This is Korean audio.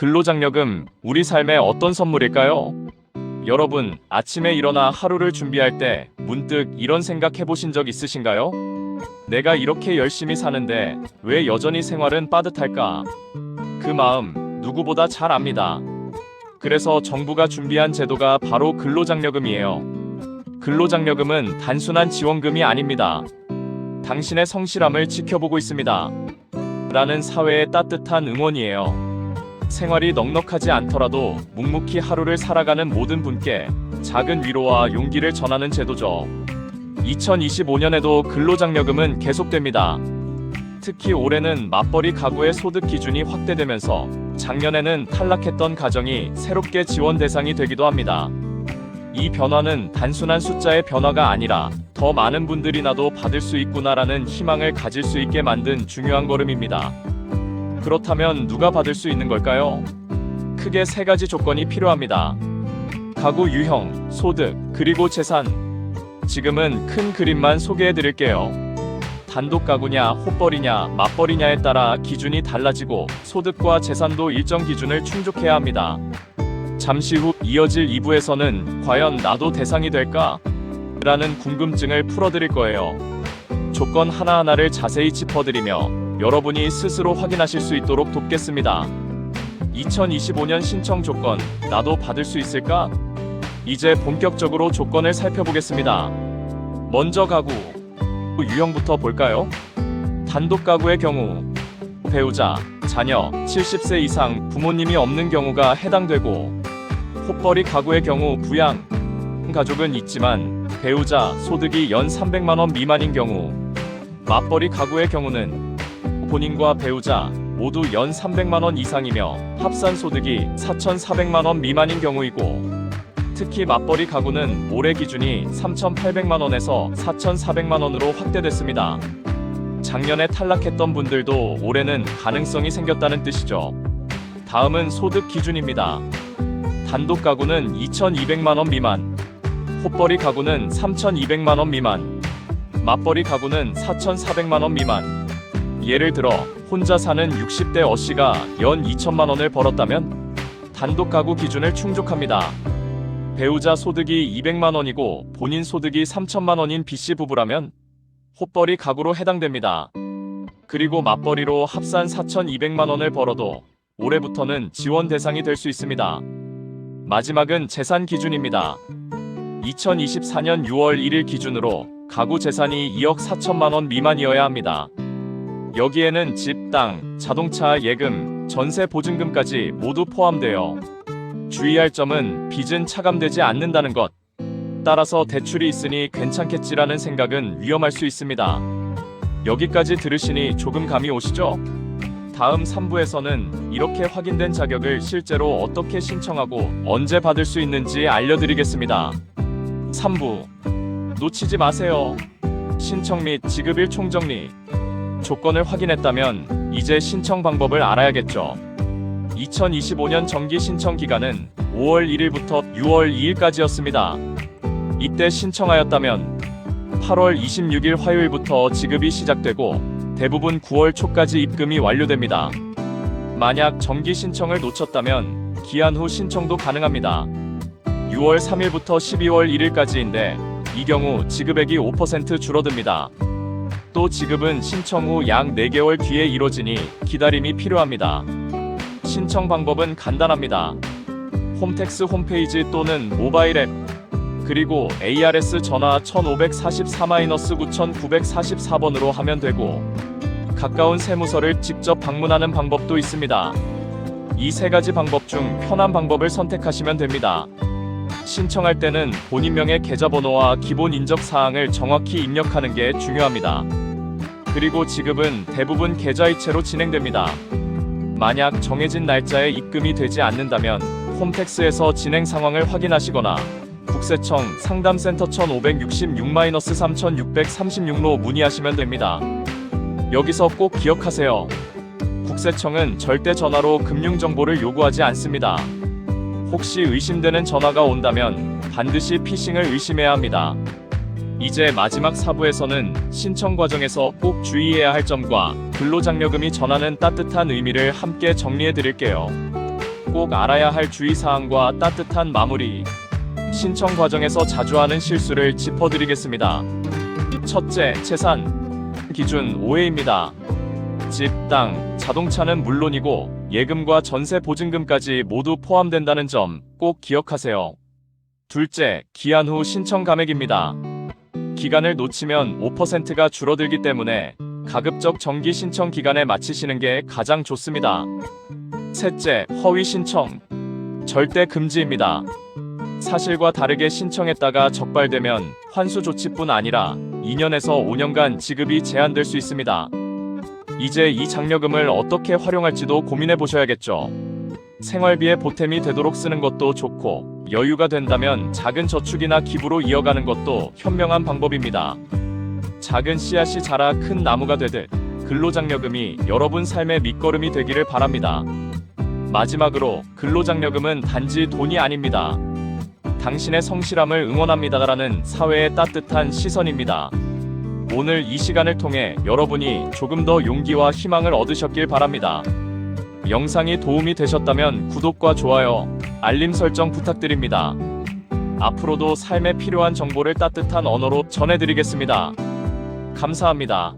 근로장려금, 우리 삶에 어떤 선물일까요? 여러분, 아침에 일어나 하루를 준비할 때 문득 이런 생각 해보신 적 있으신가요? 내가 이렇게 열심히 사는데 왜 여전히 생활은 빠듯할까? 그 마음 누구보다 잘 압니다. 그래서 정부가 준비한 제도가 바로 근로장려금이에요. 근로장려금은 단순한 지원금이 아닙니다. 당신의 성실함을 지켜보고 있습니다. 라는 사회의 따뜻한 응원이에요. 생활이 넉넉하지 않더라도 묵묵히 하루를 살아가는 모든 분께 작은 위로와 용기를 전하는 제도죠. 2025년에도 근로장려금은 계속됩니다. 특히 올해는 맞벌이 가구의 소득 기준이 확대되면서 작년에는 탈락했던 가정이 새롭게 지원 대상이 되기도 합니다. 이 변화는 단순한 숫자의 변화가 아니라 더 많은 분들이 나도 받을 수 있구나라는 희망을 가질 수 있게 만든 중요한 걸음입니다. 그렇다면 누가 받을 수 있는 걸까요? 크게 세 가지 조건이 필요합니다. 가구 유형, 소득, 그리고 재산. 지금은 큰 그림만 소개해 드릴게요. 단독 가구냐, 혼벌이냐, 맞벌이냐에 따라 기준이 달라지고 소득과 재산도 일정 기준을 충족해야 합니다. 잠시 후 이어질 2부에서는 과연 나도 대상이 될까? 라는 궁금증을 풀어드릴 거예요. 조건 하나하나를 자세히 짚어드리며 여러분이 스스로 확인하실 수 있도록 돕겠습니다. 2025년 신청 조건, 나도 받을 수 있을까? 이제 본격적으로 조건을 살펴보겠습니다. 먼저 가구 유형부터 볼까요? 단독 가구의 경우 배우자, 자녀, 70세 이상 부모님이 없는 경우가 해당되고, 혼벌이 가구의 경우 부양 가족은 있지만 배우자 소득이 연 300만 원 미만인 경우, 맞벌이 가구의 경우는 본인과 배우자 모두 연 300만 원 이상이며 합산 소득이 4,400만 원 미만인 경우이고, 특히 맞벌이 가구는 올해 기준이 3,800만 원에서 4,400만 원으로 확대됐습니다. 작년에 탈락했던 분들도 올해는 가능성이 생겼다는 뜻이죠. 다음은 소득 기준입니다. 단독 가구는 2,200만 원 미만, 혼벌이 가구는 3,200만 원 미만, 맞벌이 가구는 4,400만 원 미만. 예를 들어 혼자 사는 60대 어씨가 연 2천만 원을 벌었다면 단독 가구 기준을 충족합니다. 배우자 소득이 200만 원이고 본인 소득이 3천만 원인 B씨 부부라면 혼벌이 가구로 해당됩니다. 그리고 맞벌이로 합산 4,200만 원을 벌어도 올해부터는 지원 대상이 될 수 있습니다. 마지막은 재산 기준입니다. 2024년 6월 1일 기준으로 가구 재산이 2억 4천만 원 미만이어야 합니다. 여기에는 집, 땅, 자동차, 예금, 전세 보증금까지 모두 포함되어 주의할 점은 빚은 차감되지 않는다는 것. 따라서 대출이 있으니 괜찮겠지라는 생각은 위험할 수 있습니다. 여기까지 들으시니 조금 감이 오시죠? 다음 3부에서는 이렇게 확인된 자격을 실제로 어떻게 신청하고 언제 받을 수 있는지 알려드리겠습니다. 3부 놓치지 마세요. 신청 및 지급일 총정리. 조건을 확인했다면 이제 신청 방법을 알아야겠죠. 2025년 정기 신청 기간은 5월 1일부터 6월 2일까지였습니다. 이때 신청하였다면 8월 26일 화요일부터 지급이 시작되고 대부분 9월 초까지 입금이 완료됩니다. 만약 정기 신청을 놓쳤다면 기한 후 신청도 가능합니다. 6월 3일부터 12월 1일까지인데 이 경우 지급액이 5% 줄어듭니다. 또 지급은 신청 후 약 4개월 뒤에 이뤄지니 기다림이 필요합니다. 신청 방법은 간단합니다. 홈택스 홈페이지 또는 모바일 앱, 그리고 ARS 전화 1544-9944번으로 하면 되고, 가까운 세무서를 직접 방문하는 방법도 있습니다. 이 세 가지 방법 중 편한 방법을 선택하시면 됩니다. 신청할 때는 본인명의 계좌번호와 기본 인적 사항을 정확히 입력하는 게 중요합니다. 그리고 지급은 대부분 계좌이체로 진행됩니다. 만약 정해진 날짜에 입금이 되지 않는다면 홈택스에서 진행 상황을 확인하시거나 국세청 상담센터 1566-3636로 문의하시면 됩니다. 여기서 꼭 기억하세요. 국세청은 절대 전화로 금융정보를 요구하지 않습니다. 혹시 의심되는 전화가 온다면 반드시 피싱을 의심해야 합니다. 이제 마지막 4부에서는 신청 과정에서 꼭 주의해야 할 점과 근로장려금이 전하는 따뜻한 의미를 함께 정리해 드릴게요. 꼭 알아야 할 주의사항과 따뜻한 마무리. 신청 과정에서 자주 하는 실수를 짚어드리겠습니다. 첫째, 재산 기준 오해입니다. 집, 땅, 자동차는 물론이고 예금과 전세 보증금까지 모두 포함된다는 점 꼭 기억하세요. 둘째, 기한 후 신청 감액입니다. 기간을 놓치면 5%가 줄어들기 때문에 가급적 정기 신청 기간에 마치시는 게 가장 좋습니다. 셋째, 허위 신청 절대 금지입니다. 사실과 다르게 신청했다가 적발되면 환수 조치뿐 아니라 2년에서 5년간 지급이 제한될 수 있습니다. 이제 이 장려금을 어떻게 활용할지도 고민해 보셔야겠죠. 생활비에 보탬이 되도록 쓰는 것도 좋고, 여유가 된다면 작은 저축이나 기부로 이어가는 것도 현명한 방법입니다. 작은 씨앗이 자라 큰 나무가 되듯 근로장려금이 여러분 삶의 밑거름이 되기를 바랍니다. 마지막으로, 근로장려금은 단지 돈이 아닙니다. 당신의 성실함을 응원합니다라는 사회의 따뜻한 시선입니다. 오늘 이 시간을 통해 여러분이 조금 더 용기와 희망을 얻으셨길 바랍니다. 영상이 도움이 되셨다면 구독과 좋아요, 알림 설정 부탁드립니다. 앞으로도 삶에 필요한 정보를 따뜻한 언어로 전해드리겠습니다. 감사합니다.